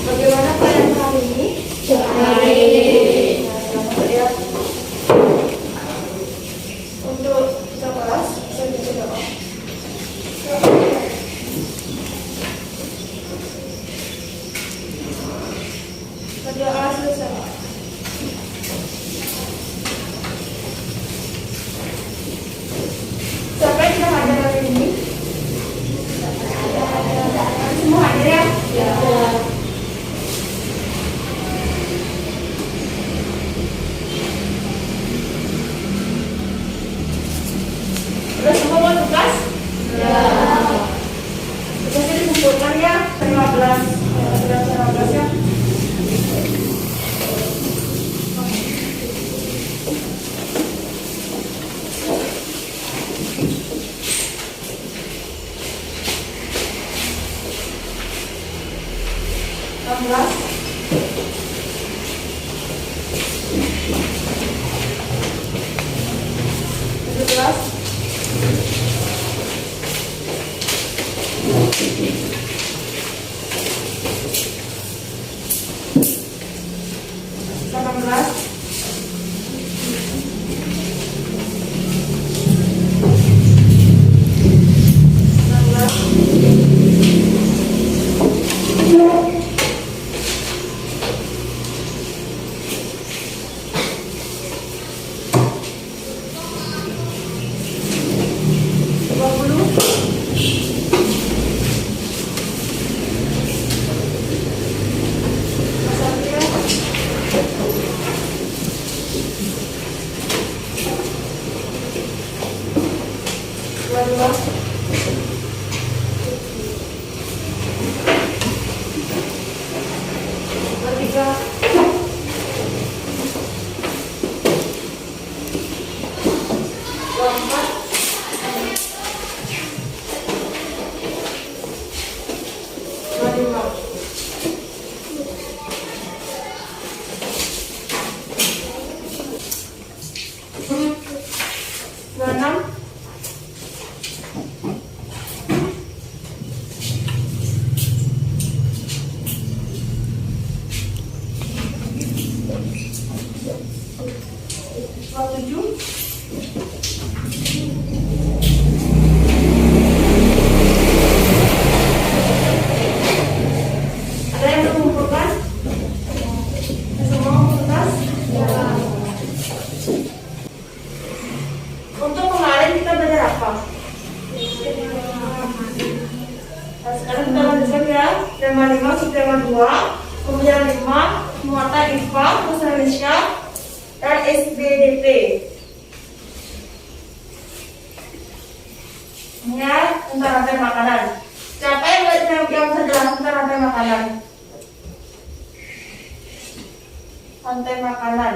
Bagaimana keadaan hari ini? Baik. Selamat ya. Untuk kita kelas, saya baca doa. Berdoa selesai. Siapa yang tidak hadir hari ini? Semua hadir ya? Ya. Sudah semua buat tugas? Ya. Tugasnya dikumpulkan ya, 15 ya. Tema 5, subtema 2, kemudian 5, muatan IPA, bahasa Indonesia, dan SBDP. Ini tentang rantai makanan. Siapa yang bisa jelaskan tentang rantai makanan? Rantai makanan.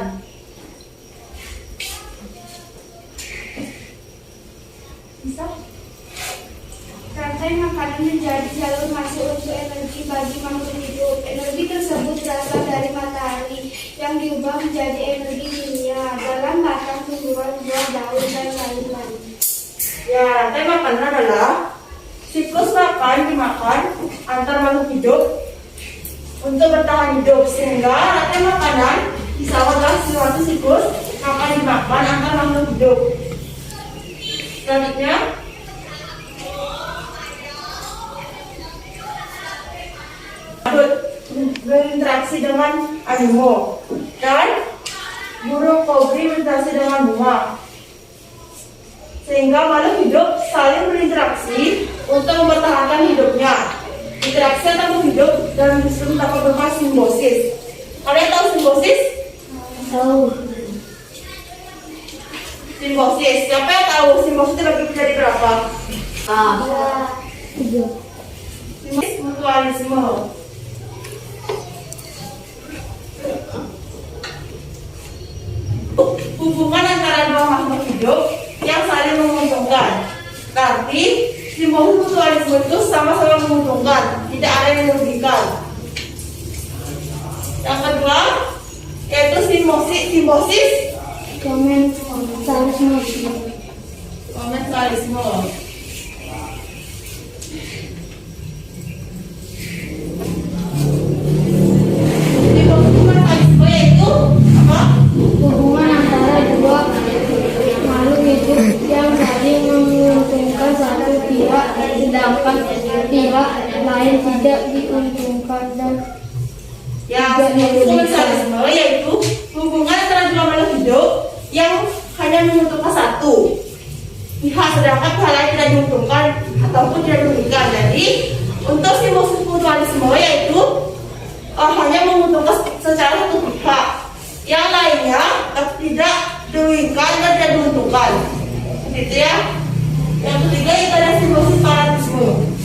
Bisa? Rantai makanan menjadi jalur masuk untuk energi bagi makhluk hidup. Energi tersebut berasal dari matahari yang diubah menjadi energi kimia dalam batang tumbuhan, buah, daun, dan lain-lain. Ya, rantai makanan adalah siklus makan dimakan antar makhluk hidup untuk bertahan hidup, sehingga rantai makanan disawatkan suatu siklus makan dimakan antar makhluk hidup. Selanjutnya, berinteraksi dengan animo, dan burung kobri berinteraksi dengan bunga, sehingga makhluk hidup saling berinteraksi untuk mempertahankan hidupnya. Interaksi antar makhluk hidup dan sistem dapat berupa simbiosis. Kalian tahu simbiosis? Tahu. Simbiosis. Siapa yang tahu simbiosis terbagi menjadi berapa? Simbiosis mutualisme. Hubungan antara dua makhluk hidup yang saling menguntungkan. Berarti simbiosis mutualisme itu sama-sama menguntungkan, tidak ada yang merugikan. Yang kedua yaitu simbiosis komensalisme. lain tidak diuntungkan dan Ya, komensalisme yaitu hubungan antara dua makhluk hidup yang hanya menguntungkan satu pihak, sedangkan pihak lain tidak diuntungkan ataupun tidak dirugikan. Jadi untuk simbiosis mutualisme yaitu hanya menguntungkan secara satu pihak, yang lainnya tidak dirugikan dan tidak diuntungkan. Gitu ya. Yang ketiga itu ada simbiosis fanatisme.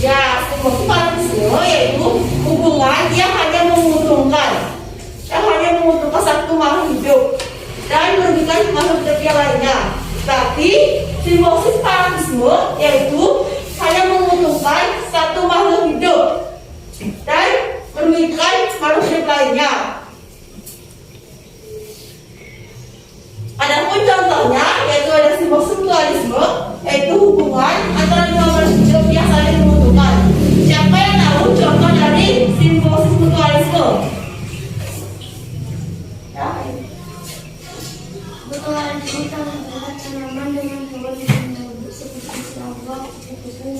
Ya, simbiosis fanatisme yaitu hubungan yang hanya menguntungkan satu makhluk hidup dan merugikan makhluk hidup yang lainnya. Tapi simbiosis fanatisme yaitu hanya menguntungkan satu makhluk hidup dan merugikan makhluk hidup lainnya. Adapun contohnya yaitu ada simbiosis mutualisme, yaitu hubungan antara dua makhluk hidup yang saling menguntungkan. Siapa yang tahu contoh dari simbiosis mutualisme? Mutualisme adalah tanaman dengan hewan yang hidup seperti serabut, kupu-kupu,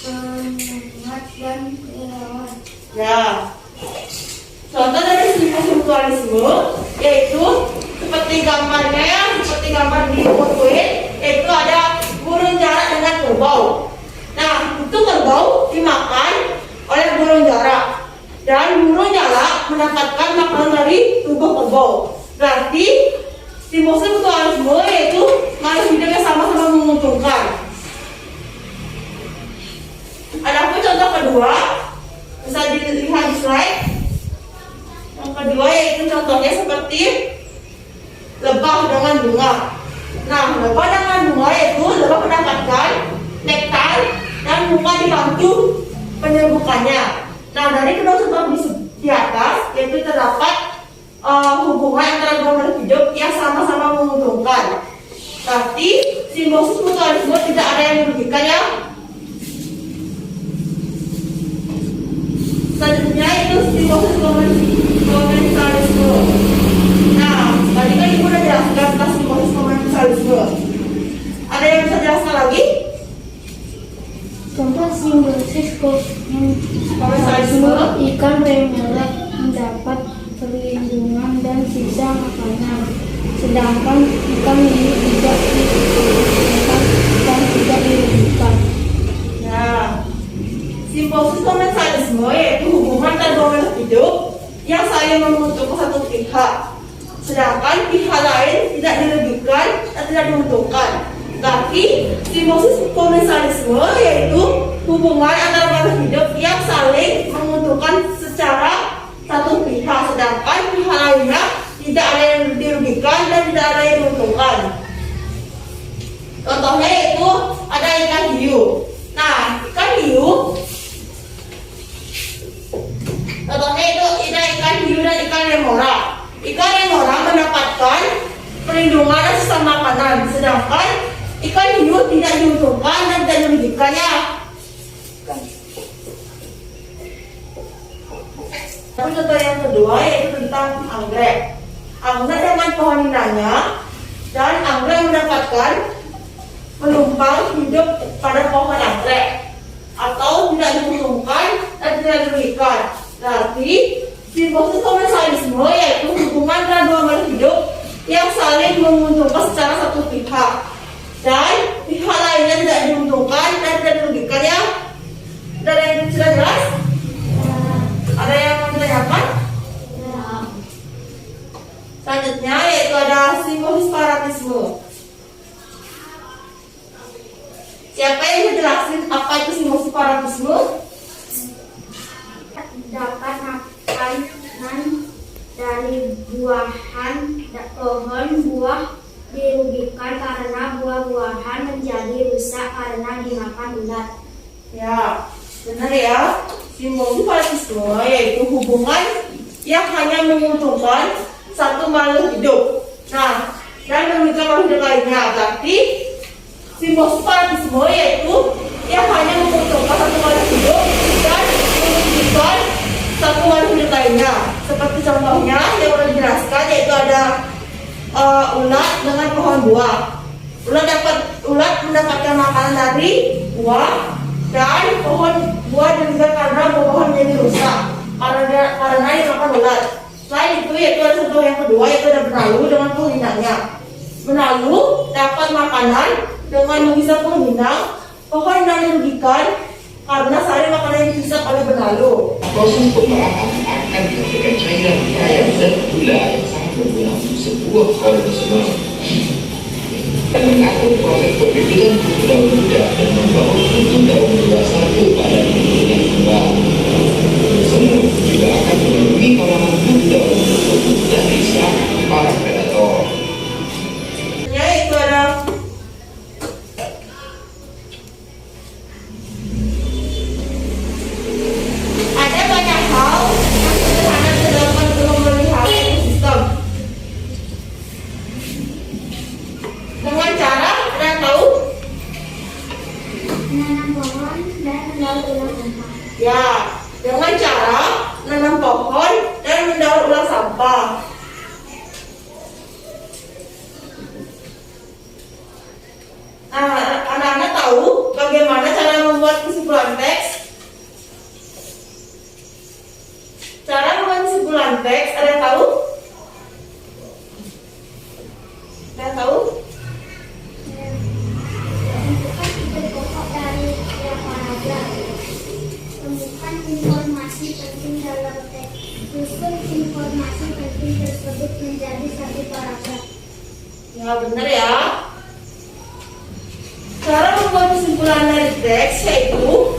penyengat, dan kelelawar. Ya, contoh dari simbiosis mutualisme yaitu seperti gambarnya ya, seperti gambar di foto ini, yaitu ada burung jarak dengan kerbau. Nah, itu kerbau dimakan oleh burung jarak dan burung jarak mendapatkan makanan dari tubuh kerbau. Berarti simbiosis mutualisme yaitu makhluk hidup yang sama-sama menguntungkan. Adapun contoh kedua bisa dilihat di slide. Yang kedua yaitu contohnya seperti lebah dengan bunga. Nah, lebah dengan bunga yaitu lebah mendapatkan nektar dan bunga dibantu penyerbukannya. Nah, dari kedua contoh di atas yaitu terdapat hubungan antara dua makhluk hidup yang sama-sama menguntungkan. Tapi simbiosis mutualisme tidak ada yang merugikan ya. Selanjutnya itu simbiosis komensalisme. Nah, tadi kan ibu udah jelaskan tentang simbiosis komensalisme. Ada yang bisa jelaskan lagi? Contoh simbiosis komensalisme, ikan remela mendapat perlindungan dan sisa makanan, sedangkan ikan hiu tidak diuntungkan dan tidak dirugikan. Nah, simbiosis komensalisme yaitu hubungan antara dua makhluk hidup yang saling menguntungkan satu pihak, sedangkan pihak lain tidak dirugikan dan tidak diuntungkan. Tapi simbiosis komensalisme yaitu hubungan antara makhluk hidup yang saling menguntungkan secara satu pihak, sedangkan pihak lainnya tidak ada yang dirugikan dan tidak ada yang diuntungkan. Contohnya yaitu ada ikan hiu. Nah, ikan hiu contohnya itu ada ikan hiu dan ikan remora. Ikan remora mendapatkan perlindungan dan sisa makanan, sedangkan ikan hiu tidak diuntungkan dan tidak dirugikannya. Contoh yang kedua yaitu tentang anggrek. Anggrek dengan pohon indahnya dan anggrek mendapatkan penumpang hidup pada pohon anggrek atau tidak diuntungkan dan tidak dirugikan. Berarti simbiosis komensalisme yaitu hubungan antara dua makhluk hidup yang saling menguntungkan secara satu pihak dan pihak lainnya tidak diuntungkan dan tidak dirugikan ya. Ada yang sudah jelas? Ada yang mau ditanyakan? Selanjutnya yaitu ada simbiosis fanatisme. Siapa yang bisa jelasin apa itu simbiosis fanatisme? Dapat makanan dari pohon buah dirugikan karena buah-buahan menjadi rusak karena dimakan ulat. Ya, benar ya. Simbiosis fanatisme yaitu hubungan yang hanya menguntungkan satu makhluk hidup. Nah, dan merugikan makhluk hidup lainnya. Tapi simbiosis fanatisme yaitu yang hanya menguntungkan satu makhluk hidup dan merugikan satu makhluk hidup lainnya. Seperti contohnya yang sudah menjelaskan, yaitu ada ulat dengan pohon buah. Ulat mendapatkan makanan dari buah, dan pohon buah juga karena buah menjadi rusak karena dimakan ulat. Selain itu, yaitu ada contoh yang kedua, yaitu ada benalu dengan penghinanya. Benalu dapat makanan dengan menghisap penghinang. Pohon yang dirugikan karena sari makanan yang dihisap oleh benalu. Proses pemerahan akan menghasilkan cairan air dan gula yang sangat berguna untuk sebuah organisme. Dan mengatur proses pembibitan kutu daun muda dan membangun kutu daun dewasa pada bentuk yang kembang. Semua juga akan melindungi kawanan kutu daun tersebut dari serangan para predator. Yaitu ada banyak hal yang sederhana dilakukan untuk memelihara ekosistem. Dengan cara, kalian tahu? Menanam pohon dan mendaur ulang sampah. Ya, dengan cara menanam pohon dan mendaur ulang sampah. Nah, anak-anak tahu bagaimana cara membuat kesimpulan teks? Cara membuat kesimpulan teks, ada yang tahu? Ada yang tahu? Tentukan ide pokok dari tiap paragraf. Temukan informasi penting dalam teks. Susun informasi penting tersebut menjadi satu paragraf. Ya, benar ya. Cara membuat kesimpulan dari teks yaitu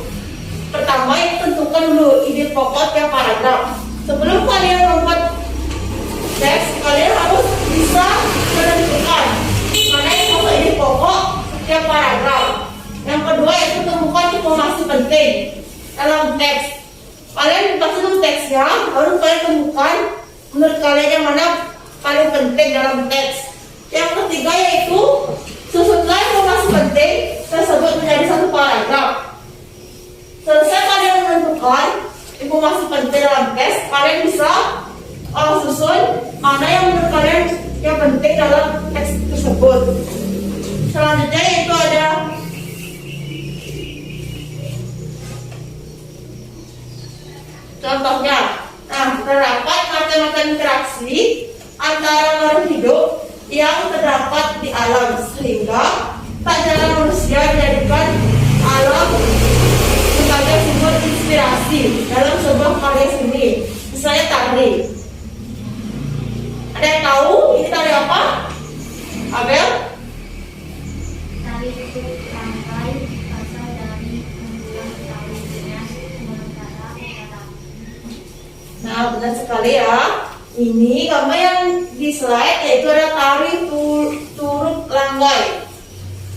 pertama, yang tentukan dulu ide pokok tiap paragraf. Sebelum kalian membuat teks, kalian harus bisa menentukan mana yang masuk ide pokok setiap paragraf. Yang kedua, yaitu temukan informasi penting dalam teks. Kalian dalam teksnya harus kalian temukan menurut kalian yang mana paling penting dalam teks. Yang ketiga, yaitu susunlah informasi penting tersebut menjadi satu paragraf. Selesai kalian menentukan informasi penting dalam teks, kalian bisa susun mana yang menurut kalian yang penting dalam teks tersebut. Selanjutnya yaitu ada contohnya. Nah, terdapat macam-macam interaksi antara makhluk hidup yang terdapat di alam, sehingga tak jarang manusia menjadikan alam sebagai sumber inspirasi dalam sebuah karya seni, misalnya tari. Ada yang tahu ini tari apa? Abel? Tari itu rangkai asal dari mengulang tarinya sementara kata. Nah, benar sekali ya. Ini gambar yang di slide yaitu ada tari Turuk Langgai.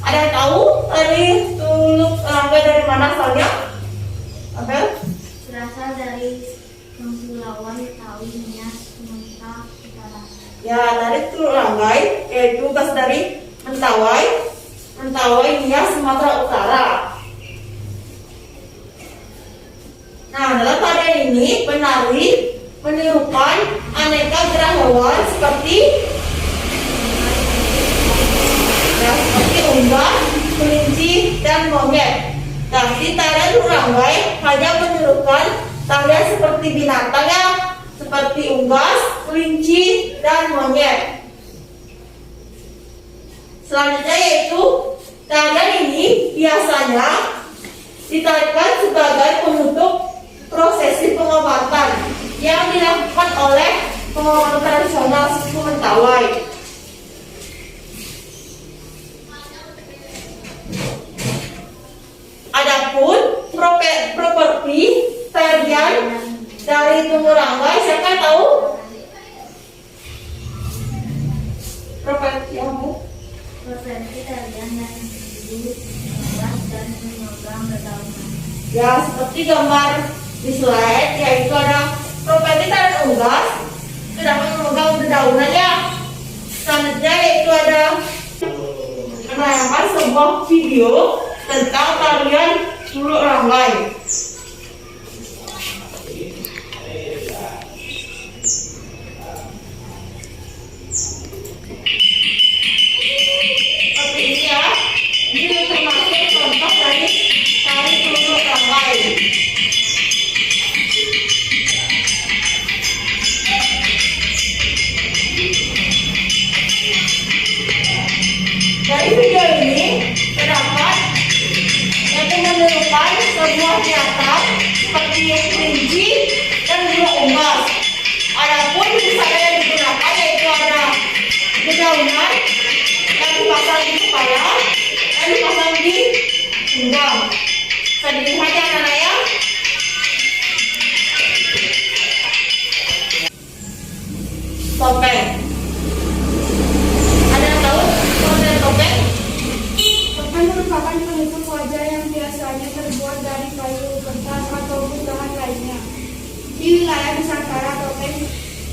Ada yang tahu tari Turuk Langgai dari mana asalnya? Abel? Berasal dari Kepulauan Tawi Nias, Sumatera Utara. Ya, tari Turuk Langgai yaitu berasal dari Mentawai Nias, Sumatera Utara. Nah, dalam tarian ini penari menirukan aneka gerak hewan seperti unggas, kelinci, dan monyet. Tapi tarian Turuk Langgai hanya menirukan tarian seperti binatang ya, seperti unggas, kelinci, dan monyet. Selanjutnya yaitu tarian ini biasanya ditarikan sebagai penutup prosesi pengobatan yang dilakukan oleh pengobatan tradisional suku Mentawai. Adapun properti tarian dari Turuk Langgai, siapa yang tahu? Properti apa? Properti tarian yang dulu luas dan memegang dedaunan. Ya, seperti gambar di slide, yaitu ada properti tarian unggas dapat memegang dedaunannya. Selanjutnya yaitu ada menayangkan sebuah video tentang tarian Turuk Langgai. Bisa dilihat ya anak ya. Topeng. Ada yang tahu model topeng? Topeng merupakan penutup wajah yang biasanya terbuat dari kayu, kertas, atau bahan lainnya. Di wilayah Nusantara, topeng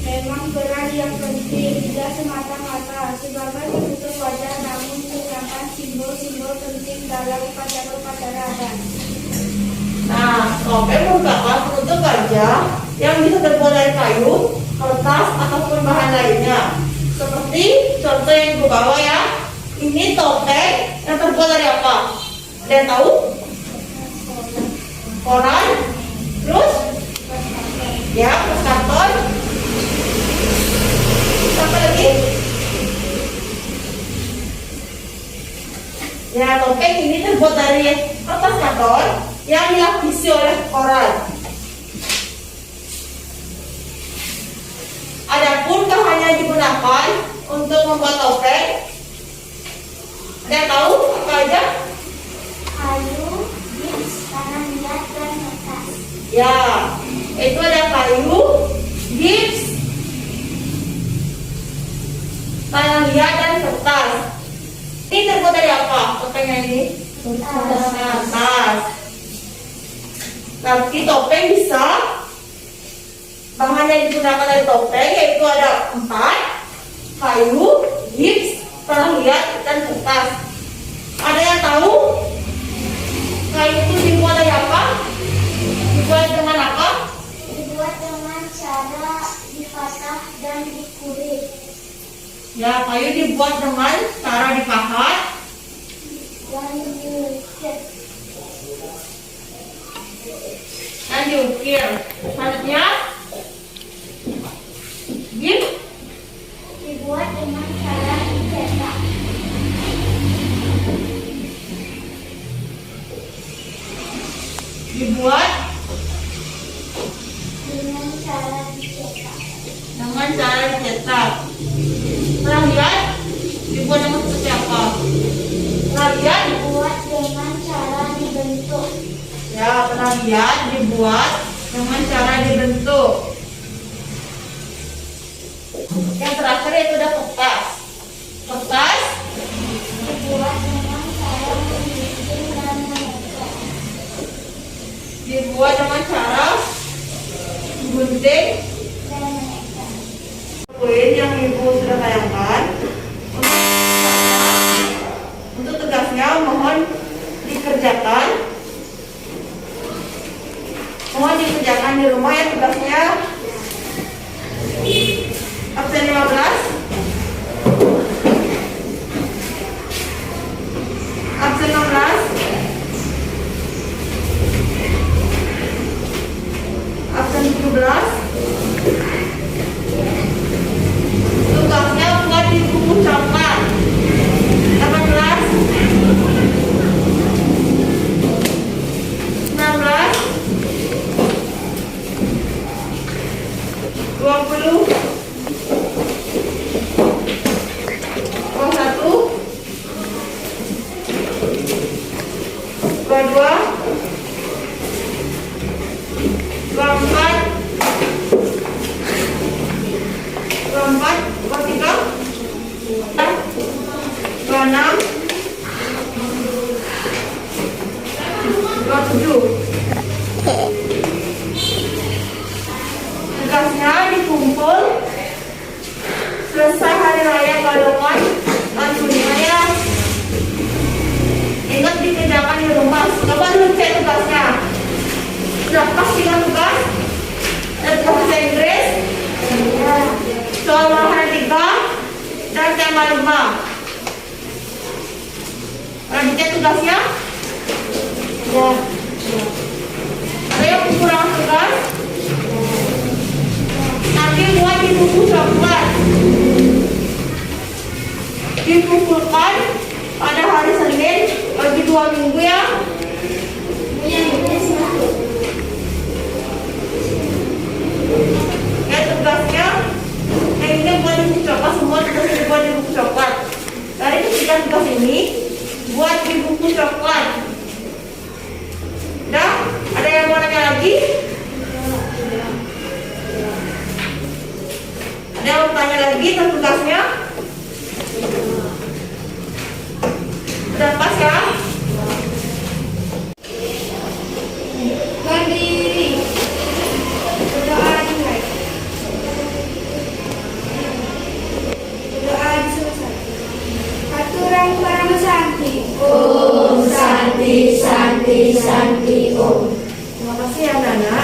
memang peran yang penting, tidak semata-mata sebagai penutup wajah, namun merupakan simbol-simbol penting dalam upacara-upacara adat. Nah, topeng merupakan penutup wajah yang bisa terbuat dari kayu, kertas, ataupun bahan lainnya. Seperti contoh yang ibu bawa ya. Ini topeng yang terbuat dari apa? Ada yang tahu? Koran? Terus? Ya, kertas karton. Apa lagi? Ya, topeng ini terbuat dari kertas karton yang dilapisi oleh koran. Adapun bahannya yang digunakan untuk membuat topeng, ada yang tahu apa aja? Kayu, gips, tanah liat, dan kertas. Ya, itu ada kayu, gips, tanah liat, dan kertas. Ini terbuat dari apa topengnya ini? Kertas. Nanti topeng bisa, bahan yang digunakan dari topeng yaitu ada 4, kayu, gips, tanah liat, dan kertas. Ada yang tahu kayu itu dibuat dari apa? Dibuat dengan apa? Dibuat dengan cara dipatah dan dikulit. Ya, kayu dibuat dengan cara dipahat Dan diukir. dan diukir. Selanjutnya, gips Dibuat dengan cara dicetak. dibuat Dengan cara dicetak. dengan cara dicetak. Pernah lihat dibuat dengan seperti apa? Pernah lihat? Dibuat dengan cara dibentuk. Ya, pernah lihat dibuat dengan cara dibentuk. Yang terakhir itu ada kertas. Kertas Dibuat dengan cara menggunting dan mengecat. dibuat dengan cara gunting. Dan mengecat. Poin yang ibu sudah bayangkan. Untuk tugasnya mohon dikerjakan. Mohon dikerjakan di rumah ya tugasnya. Absen 15. Absen 16. Absen 17. Tugasnya buat di buku coklat. 18. 19. 20. 27. Tugasnya dikumpul selesai hari raya Balongan tahun dunia ya. Ingat dikerjakan di rumah. Coba dulu cek tugasnya. Sudah pas dengan tugas? Dan bahasa Inggris? Soal marhana 3 dan tema 5. Ada dicek tugasnya? Ya. Ada yang kekurangan tugas? Nanti buat di buku coklat. Dikumpulkan pada hari Senin bagi 2 minggu ya. Ya tugasnya ini buat di buku coklat, semua tugasnya dibuat di buku coklat. Dari ketiga tugas ini buat di buku coklat. Ada yang mau nanya lagi? Ada yang mau tanya lagi tentang tugasnya? Udah pas ya? Berdiri. Berdoa dimulai. Doa selesai. Aturan Parama Santi. Om Santi Santi Santi Om. Terima kasih ya Nana.